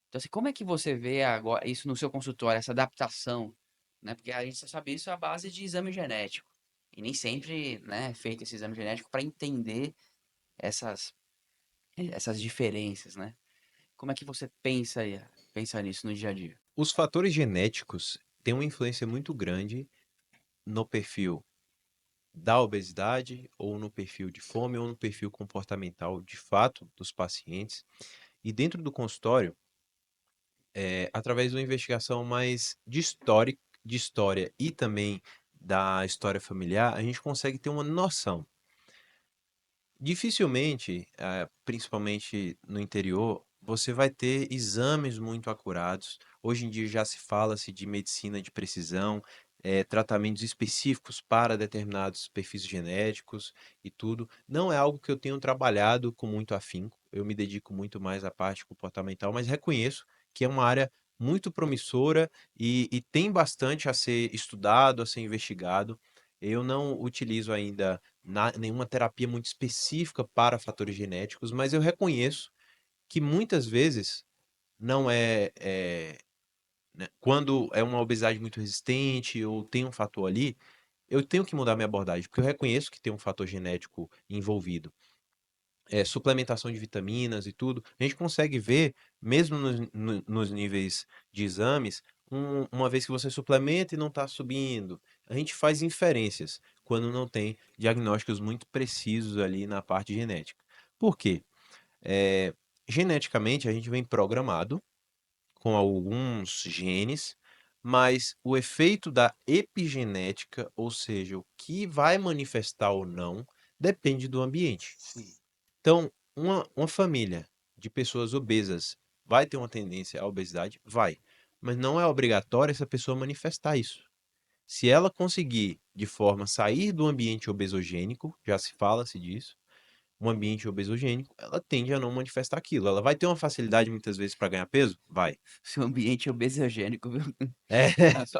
Então, assim, como é que você vê agora isso no seu consultório, essa adaptação, né? Porque a gente só sabe isso à base de exame genético. E nem sempre, né, é feito esse exame genético para entender essas, essas diferenças, né? Como é que você pensa nisso no dia a dia? Os fatores genéticos têm uma influência muito grande no perfil da obesidade, ou no perfil de fome, ou no perfil comportamental de fato dos pacientes. E dentro do consultório, através de uma investigação mais de história e também da história familiar, a gente consegue ter uma noção. Dificilmente, principalmente no interior, você vai ter exames muito acurados. Hoje em dia já se fala-se de medicina de precisão, tratamentos específicos para determinados perfis genéticos e tudo. Não é algo que eu tenho trabalhado com muito afinco. Eu me dedico muito mais à parte comportamental, mas reconheço que é uma área muito promissora e tem bastante a ser estudado, a ser investigado. Eu não utilizo ainda nenhuma terapia muito específica para fatores genéticos, mas eu reconheço que muitas vezes não né, quando é uma obesidade muito resistente ou tem um fator ali, eu tenho que mudar minha abordagem, porque eu reconheço que tem um fator genético envolvido. Suplementação de vitaminas e tudo, a gente consegue ver, mesmo nos níveis de exames, uma vez que você suplementa e não está subindo, a gente faz inferências quando não tem diagnósticos muito precisos ali na parte genética. Por quê? Eh, Geneticamente, a gente vem programado com alguns genes, mas o efeito da epigenética, ou seja, o que vai manifestar ou não, depende do ambiente. Sim. Então, uma família de pessoas obesas vai ter uma tendência à obesidade? Vai. Mas não é obrigatório essa pessoa manifestar isso. Se ela conseguir, de forma sair do ambiente obesogênico, já se fala-se disso, um ambiente obesogênico, ela tende a não manifestar aquilo. Ela vai ter uma facilidade muitas vezes para ganhar peso? Vai. Seu ambiente é obesogênico, viu? É, Ah, só-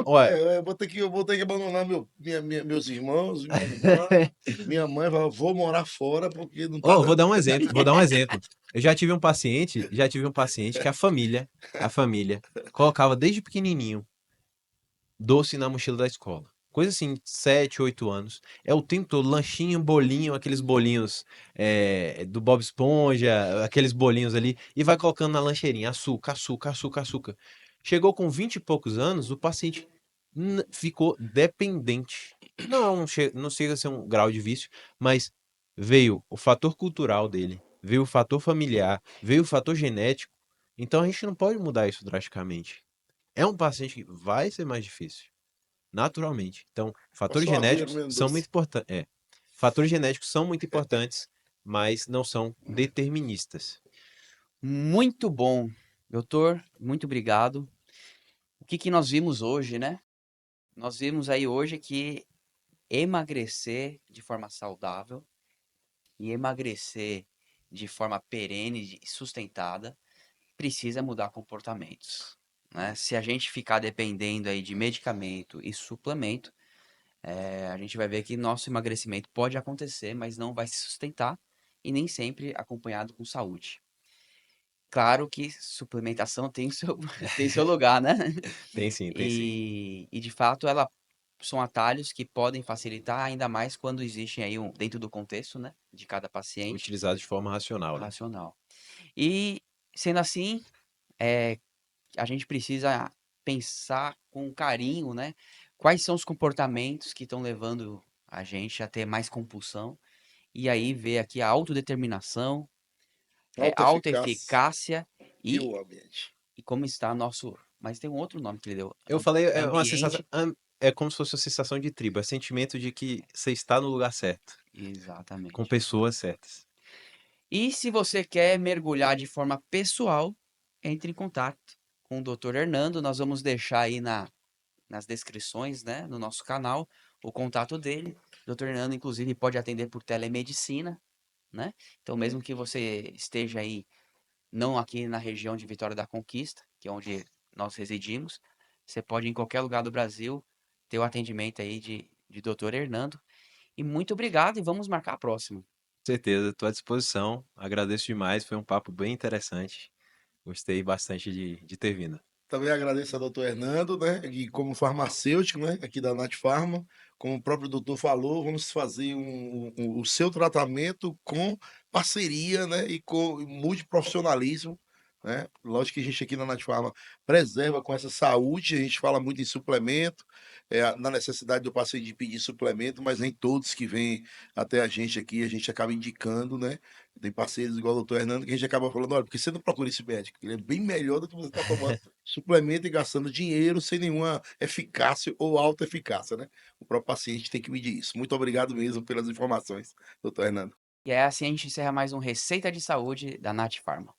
olha, Eu vou ter que abandonar meus irmãos, minha irmã, minha mãe, vou morar fora porque não tá ó, vou dando. dar um exemplo, vou dar um exemplo. Eu já tive um paciente que a família colocava desde pequenininho doce na mochila da escola. Coisa assim, 7, 8 anos. É o tempo todo, lanchinho, bolinho, aqueles bolinhos do Bob Esponja, aqueles bolinhos ali, e vai colocando na lancheirinha, açúcar, açúcar, açúcar, açúcar. Chegou com 20 e poucos anos, o paciente ficou dependente. Não chega a ser um grau de vício, mas veio o fator cultural dele, veio o fator familiar, veio o fator genético. Então a gente não pode mudar isso drasticamente. É um paciente que vai ser mais difícil, naturalmente. Então, fatores Passou a vida genéticos comendo são muito doce. importantes. Fatores genéticos são muito importantes, mas não são deterministas. Muito bom, doutor. Muito obrigado. O que que nós vimos hoje, né? Nós vimos aí hoje que emagrecer de forma saudável e emagrecer de forma perene e sustentada precisa mudar comportamentos, né? Se a gente ficar dependendo aí de medicamento e suplemento, a gente vai ver que nosso emagrecimento pode acontecer, mas não vai se sustentar e nem sempre acompanhado com saúde. Claro que suplementação tem o seu, tem seu lugar, né? Tem sim, tem sim. E de fato ela são atalhos que podem facilitar ainda mais quando existem aí dentro do contexto, né, de cada paciente Utilizados de forma racional, né? racional. E sendo assim, é, a gente precisa pensar com carinho, né, quais são os comportamentos que estão levando a gente a ter mais compulsão e aí ver aqui a autodeterminação, Alta eficácia autoeficácia e e, o ambiente. e como está nosso. Mas tem um outro nome que ele deu. Eu falei, é uma sensação, Ambiente. é como se fosse uma sensação de tribo, é sentimento de que você está no lugar certo, com Exatamente. pessoas certas. E se você quer mergulhar de forma pessoal, entre em contato com o Dr. Hernando. Nós vamos deixar aí nas descrições, né, no nosso canal, o contato dele. O Dr. Hernando, inclusive, pode atender por telemedicina, né? Então, mesmo que você esteja aí, não aqui na região de Vitória da Conquista, que é onde nós residimos, você pode, em qualquer lugar do Brasil, ter o atendimento aí de Dr. Hernando. E muito obrigado e vamos marcar a próxima. Com certeza, estou à disposição. Agradeço demais, foi um papo bem interessante. Gostei bastante de ter vindo. também agradeço ao doutor Hernando, né, e como farmacêutico, né, aqui da Nat Pharma, como o próprio doutor falou, vamos fazer o seu tratamento com parceria, né, e com multiprofissionalismo, né. Lógico que a gente aqui na Nat Pharma preserva com essa saúde, a gente fala muito em suplemento, na necessidade do paciente de pedir suplemento, mas nem todos que vêm até a gente aqui, a gente acaba indicando, né. Tem parceiros igual o doutor Hernando que a gente acaba falando: "Olha, por que você não procura esse médico? Ele é bem melhor do que você está tomando suplemento e gastando dinheiro sem nenhuma eficácia ou alta eficácia, né?". O próprio paciente tem que medir isso. Muito obrigado mesmo pelas informações, doutor Hernando. E é assim a gente encerra mais um Receita de Saúde da Nath Pharma.